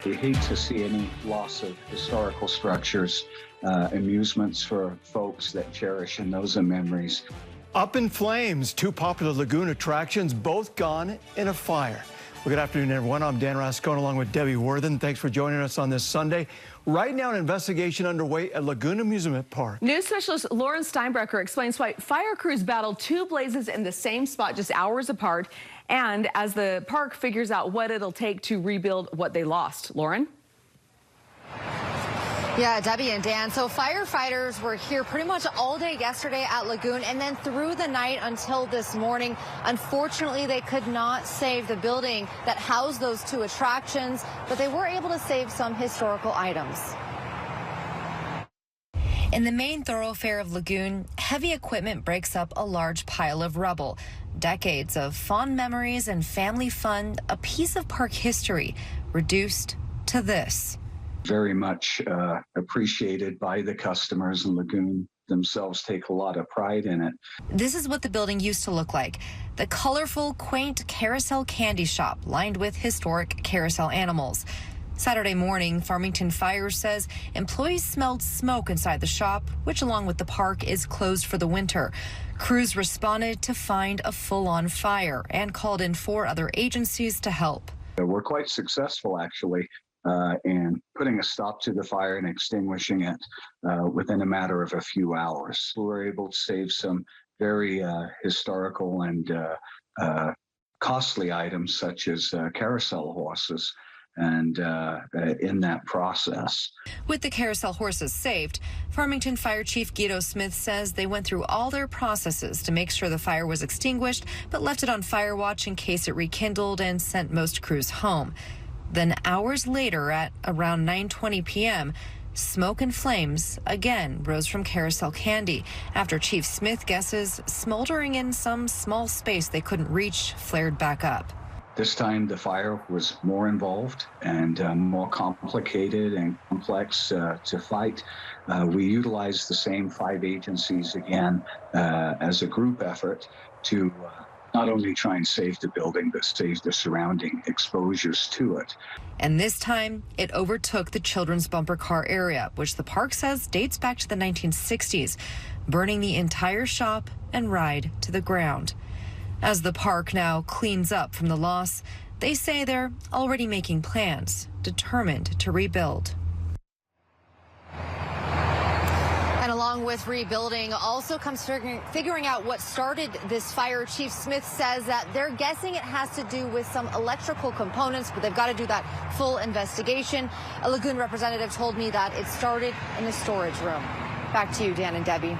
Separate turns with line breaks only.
We hate to see any loss of historical structures, amusements for folks that cherish and those are memories.
Up in flames, two popular lagoon attractions, both gone in a fire. Well, good afternoon, everyone. I'm Dan Rascone along with Debbie Worthen. Thanks for joining us on this Sunday. Right now, an investigation underway at Lagoon Amusement Park.
News specialist Lauren Steinbrecher explains why fire crews battled two blazes in the same spot just hours apart, and as the park figures out what it'll take to rebuild what they lost. Lauren?
Yeah, Debbie and Dan. So firefighters were here pretty much all day yesterday at Lagoon and then through the night until this morning. Unfortunately, they could not save the building that housed those two attractions, but they were able to save some historical items. In the main thoroughfare of Lagoon, heavy equipment breaks up a large pile of rubble. Decades of fond memories and family fun, a piece of park history reduced to this.
Very much appreciated by the customers, and Lagoon themselves take a lot of pride in it.
This is what the building used to look like. The colorful, quaint carousel candy shop lined with historic carousel animals. Saturday morning, Farmington Fire says employees smelled smoke inside the shop, which along with the park is closed for the winter. Crews responded to find a full-on fire and called in 4 other agencies to help.
We're quite successful, actually, in putting a stop to the fire and extinguishing it within a matter of a few hours. We were able to save some very historical and costly items such as carousel horses, and in that process.
With the carousel horses saved, Farmington Fire Chief Guido Smith says they went through all their processes to make sure the fire was extinguished, but left it on fire watch in case it rekindled and sent most crews home. Then hours later at around 9:20 p.m., smoke and flames again rose from carousel candy after Chief Smith guesses smoldering in some small space they couldn't reach flared back up.
This time the fire was more involved and more complicated and complex to fight. We utilized the same 5 agencies again as a group effort to not only try and save the building, but save the surrounding exposures to it.
And this time, it overtook the children's bumper car area, which the park says dates back to the 1960s, burning the entire shop and ride to the ground. As the park now cleans up from the loss, they say they're already making plans, determined to rebuild. And along with rebuilding also comes figuring out what started this fire. Chief Smith says that they're guessing it has to do with some electrical components, but they've got to do that full investigation. A Lagoon representative told me that it started in the storage room. Back to you, Dan and Debbie.